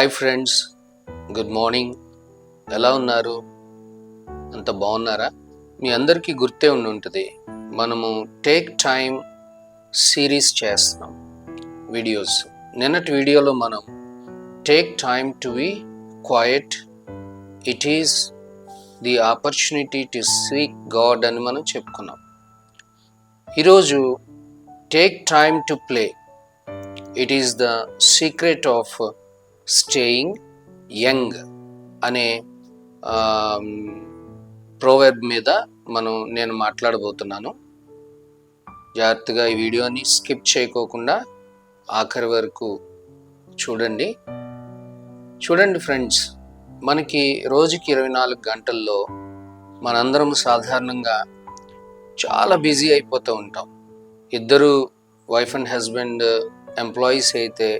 Hi friends, good morning. ఎలా ఉన్నారు? అంత బాగున్నారా? మీ అందరికీ గుర్తే ఉంటుంది, మనము టేక్ టైం సిరీస్ చేస్తున్నాం వీడియోస్. నిన్నటి వీడియోలో మనం take time to be quiet, it is the opportunity to seek God అని మనం చెప్పుకున్నాం. ఈరోజు take time to play, it is the secret of staying young అనే ప్రోవర్బ్ మీద నేను మాట్లాడబోతున్నాను. జాగ్రత్తగా ఈ వీడియోని స్కిప్ చేయకోకుండా ఆఖరి వరకు చూడండి ఫ్రెండ్స్. మనకి రోజుకి 24 గంటల్లో మనందరం సాధారణంగా చాలా బిజీ అయిపోతూ ఉంటాం. ఇద్దరు వైఫ్ అండ్ హస్బెండ్ ఎంప్లాయీస్ అయితే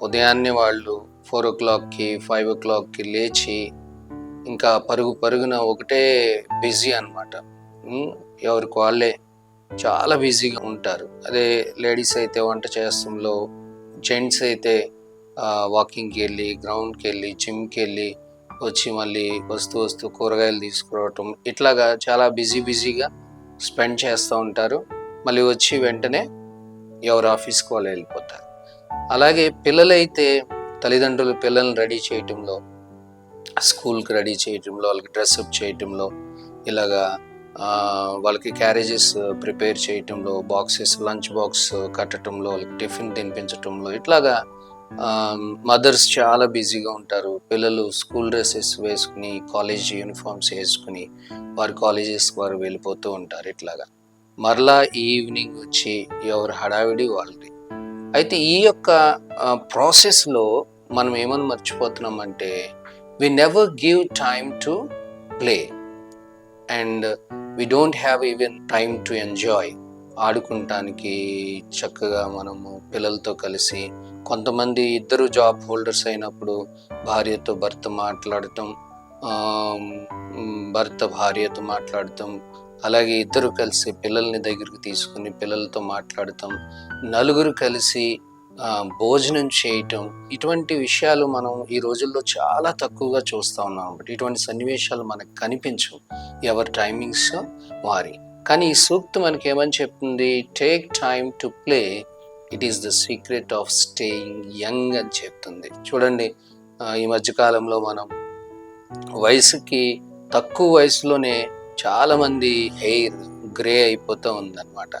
ఉదయాన్నే వాళ్ళు 4 o'clockకి 5 o'clockకి లేచి ఇంకా పరుగున ఒకటే బిజీ అనమాట. ఎవరికి వాళ్ళే చాలా బిజీగా ఉంటారు. అదే లేడీస్ అయితే వంట చేస్తంలో, జెంట్స్ అయితే వాకింగ్కి వెళ్ళి, గ్రౌండ్కి వెళ్ళి, జిమ్కి వెళ్ళి వచ్చి మళ్ళీ వస్తూ కూరగాయలు తీసుకురావటం, ఇట్లాగా చాలా బిజీగా స్పెండ్ చేస్తూ ఉంటారు. మళ్ళీ వచ్చి వెంటనే ఎవరు ఆఫీస్కి వాళ్ళు వెళ్ళిపోతారు. అలాగే పిల్లలైతే తల్లిదండ్రులు పిల్లల్ని రెడీ చేయటంలో, స్కూల్కి రెడీ చేయటంలో, వాళ్ళకి డ్రెస్అప్ చేయటంలో, ఇలాగా వాళ్ళకి క్యారేజెస్ ప్రిపేర్ చేయటంలో, బాక్సెస్ లంచ్ బాక్స్ కట్టడంలో, వాళ్ళకి టిఫిన్ తినిపించటంలో, ఇట్లాగా మదర్స్ చాలా బిజీగా ఉంటారు. పిల్లలు స్కూల్ డ్రెస్సెస్ వేసుకుని, కాలేజ్ యూనిఫామ్స్ వేసుకుని వారి కాలేజెస్కి వారు వెళ్ళిపోతూ ఉంటారు. ఇట్లాగా మరలా ఈవినింగ్ వచ్చి ఎవరు హడావిడి వాళ్ళది. అయితే ఈ యొక్క ప్రాసెస్లో మనం ఏమని మర్చిపోతున్నామంటే, we never give time to play and we don't have even time to enjoy. ఆడుకుంటానికి చక్కగా మనము పిల్లలతో కలిసి, కొంతమంది ఇద్దరు జాబ్ హోల్డర్స్ అయినప్పుడు భార్యతో భర్త మాట్లాడటం, భర్త భార్యతో మాట్లాడటం, అలాగే ఇద్దరు కలిసి పిల్లల్ని దగ్గరికి తీసుకుని పిల్లలతో మాట్లాడటం, నలుగురు కలిసి భోజనం చేయటం, ఇటువంటి విషయాలు మనం ఈ రోజుల్లో చాలా తక్కువగా చూస్తూ ఉన్నాం. ఇటువంటి సన్నివేశాలు మనకు కనిపించవు, ఎవరి టైమింగ్స్ వారి. కానీ ఈ సూక్తి మనకి ఏమని చెప్తుంది? Take time to play, it is the secret of staying young అని చెప్తుంది. చూడండి, ఈ మధ్యకాలంలో మనం తక్కువ వయసులోనే చాలా మంది హెయిర్ గ్రే అయిపోతూ ఉందన్నమాట.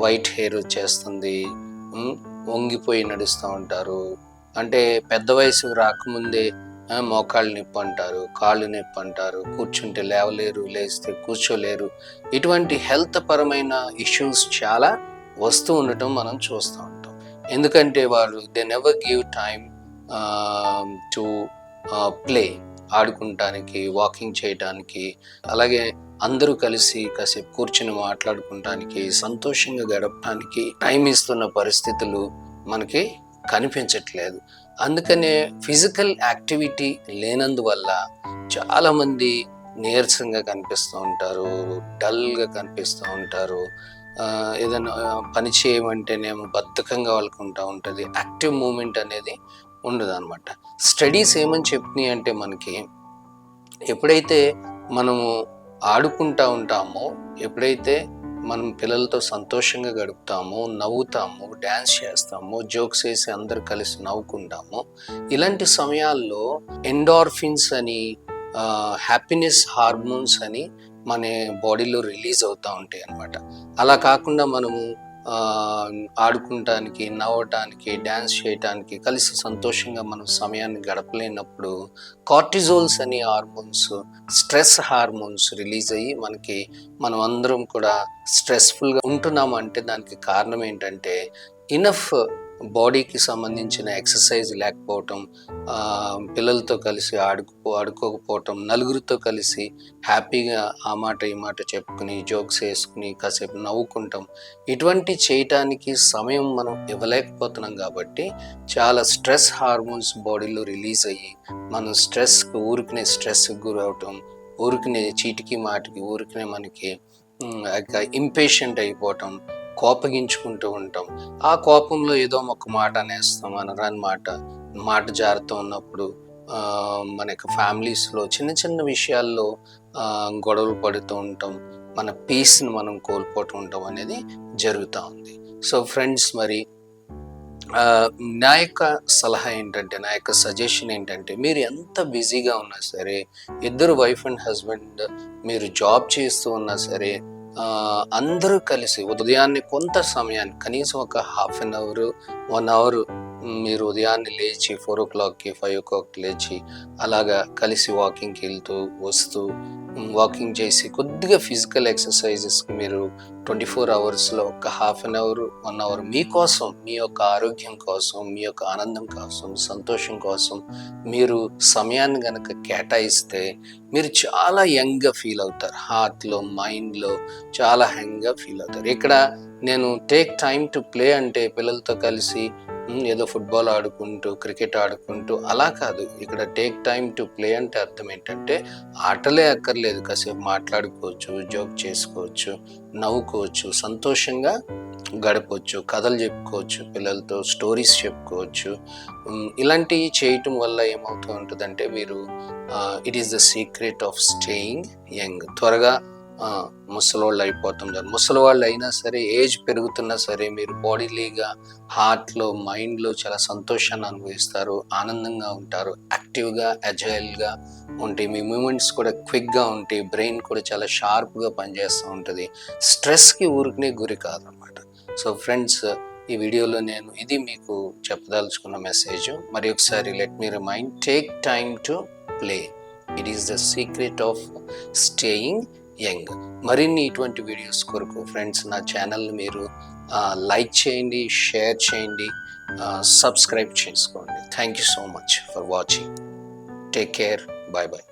వైట్ హెయిర్ వచ్చేస్తుంది, వంగిపోయి నడుస్తూ ఉంటారు. అంటే పెద్ద వయసు రాకముందే మోకాళ్ళు నొప్పి అంటారు, కాళ్ళు నొప్పి అంటారు, కూర్చుంటే లేవలేరు, లేస్తే కూర్చోలేరు. ఇటువంటి హెల్త్ పరమైన ఇష్యూస్ చాలా వస్తూ ఉండటం మనం చూస్తూ ఉంటాం. ఎందుకంటే వాళ్ళు they never give time to play, ఆడుకుంటానికి, వాకింగ్ చేయటానికి, అలాగే అందరూ కలిసి కాసేపు కూర్చుని మాట్లాడుకుంటానికి, సంతోషంగా గడపడానికి టైం ఇస్తున్న పరిస్థితులు మనకి కనిపించట్లేదు. అందుకనే ఫిజికల్ యాక్టివిటీ లేనందువల్ల చాలామంది నీరసంగా కనిపిస్తూ ఉంటారు, డల్గా కనిపిస్తూ ఉంటారు. ఏదైనా పని చేయమంటేనేమో బద్ధకంగా వాళ్ళకుంటూ ఉంటుంది. యాక్టివ్ మూమెంట్ అనేది ఉండదు అనమాట. స్టడీస్ ఏమని చెప్తున్నాయి అంటే, మనకి ఎప్పుడైతే మనము ఆడుకుంటూ ఉంటామో, ఎప్పుడైతే మనం పిల్లలతో సంతోషంగా గడుపుతామో, నవ్వుతామో, డ్యాన్స్ చేస్తామో, జోక్స్ వేసి అందరు కలిసి నవ్వుకుంటామో, ఇలాంటి సమయాల్లో ఎండార్ఫిన్స్ అని, హ్యాపీనెస్ హార్మోన్స్ అని మన బాడీలో రిలీజ్ అవుతూ ఉంటాయి అన్నమాట. అలా కాకుండా మనము ఆడుకుంటానికి, నవ్వటానికి, డ్యాన్స్ చేయటానికి, కలిసి సంతోషంగా మనం సమయాన్ని గడపలేనప్పుడు కార్టిజోల్స్ అనే హార్మోన్స్, స్ట్రెస్ హార్మోన్స్ రిలీజ్ అయ్యి మనం అందరం కూడా స్ట్రెస్ఫుల్గా ఉంటున్నాము. అంటే దానికి కారణం ఏంటంటే, ఇనఫ్ బాడీకి సంబంధించిన ఎక్సర్సైజ్ లేకపోవటం, పిల్లలతో కలిసి ఆడుకోకపోవటం, నలుగురితో కలిసి హ్యాపీగా ఆ మాట ఈ మాట చెప్పుకుని, జోక్స్ వేసుకుని కాసేపు నవ్వుకుంటాం, ఇటువంటి చేయటానికి సమయం మనం ఇవ్వలేకపోతున్నాం. కాబట్టి చాలా స్ట్రెస్ హార్మోన్స్ బాడీలో రిలీజ్ అయ్యి మనం స్ట్రెస్కి గురవటం, ఊరికనే చీటికి మాటికి ఊరికనే మనకి ఇంపేషెంట్ అయిపోవటం, కోపగించుకుంటూ ఉంటాం. ఆ కోపంలో ఏదో ఒక మాట అనేస్తాం, అనరాని మాట, మాట జారుతూ ఉన్నప్పుడు మన యొక్క ఫ్యామిలీస్లో చిన్న చిన్న విషయాల్లో గొడవలు పడుతూ ఉంటాం, మన పీస్ని మనం కోల్పోతూ ఉంటాం అనేది జరుగుతూ ఉంది. సో ఫ్రెండ్స్, మరి నా యొక్క సలహా ఏంటంటే, నా యొక్క సజెషన్ ఏంటంటే, మీరు ఎంత బిజీగా ఉన్నా సరే, ఇద్దరు వైఫ్ అండ్ హస్బెండ్ మీరు జాబ్ చేస్తూ ఉన్నా సరే, అందరూ కలిసి ఉదయాన్నే కొంత సమయాన్ని, కనీసం ఒక హాఫ్ అన్ అవర్ 1 అవర్ మీరు ఉదయాన్నే లేచి 4 o'clockకి 5 o'clock లేచి అలాగా కలిసి వాకింగ్కి వెళ్తూ వస్తూ వాకింగ్ చేసి కొద్దిగా ఫిజికల్ ఎక్సర్సైజెస్కి మీరు 24 అవర్స్లో ఒక హాఫ్ అన్ అవర్ 1 అవర్ మీకోసం, మీ యొక్క ఆరోగ్యం కోసం, మీ యొక్క ఆనందం కోసం, సంతోషం కోసం మీరు సమయాన్ని కనుక కేటాయిస్తే మీరు చాలా యంగ్గా ఫీల్ అవుతారు. హార్ట్లో, మైండ్లో చాలా యంగ్గా ఫీల్ అవుతారు. ఇక్కడ నేను టేక్ టైమ్ టు ప్లే అంటే పిల్లలతో కలిసి ఏదో ఫుట్బాల్ ఆడుకుంటూ, క్రికెట్ ఆడుకుంటూ అలా కాదు. ఇక్కడ టేక్ టైమ్ టు ప్లే అంటే అర్థం ఏంటంటే, ఆటలే అక్కర్లేదు, కాసేపు మాట్లాడుకోవచ్చు, జోక్ చేసుకోవచ్చు, నవ్వుకోవచ్చు, సంతోషంగా గడపవచ్చు, కథలు చెప్పుకోవచ్చు, పిల్లలతో స్టోరీస్ చెప్పుకోవచ్చు. ఇలాంటివి చేయటం వల్ల ఏమవుతూ ఉంటుందంటే, మీరు it is the secret of staying young. త్వరగా ముసలోళ్ళు అయిపోతుంటారు. ముసలివాళ్ళు అయినా సరే, ఏజ్ పెరుగుతున్నా సరే, మీరు బాడీలీగా, హార్ట్లో, మైండ్లో చాలా సంతోషాన్ని అనుభవిస్తారు, ఆనందంగా ఉంటారు, యాక్టివ్గా, అజైల్గా ఉంటాయి, మీ మూమెంట్స్ కూడా క్విక్గా ఉంటాయి, బ్రెయిన్ కూడా చాలా షార్ప్గా పనిచేస్తూ ఉంటుంది, స్ట్రెస్కి ఊరికనే గురి కాదనమాట. సో ఫ్రెండ్స్, ఈ వీడియోలో నేను ఇది మీకు చెప్పదలుచుకున్న మెసేజ్. మరి ఒకసారి let me remind, take time to play, it is the secret of staying young. మరిన్ని ఇటువంటి వీడియోస్ కొరకు ఫ్రెండ్స్, నా ఛానల్ని మీరు లైక్ చేయండి, షేర్ చేయండి, సబ్స్క్రైబ్ చేసుకోండి. Thank you so much for watching. Take care. Bye bye.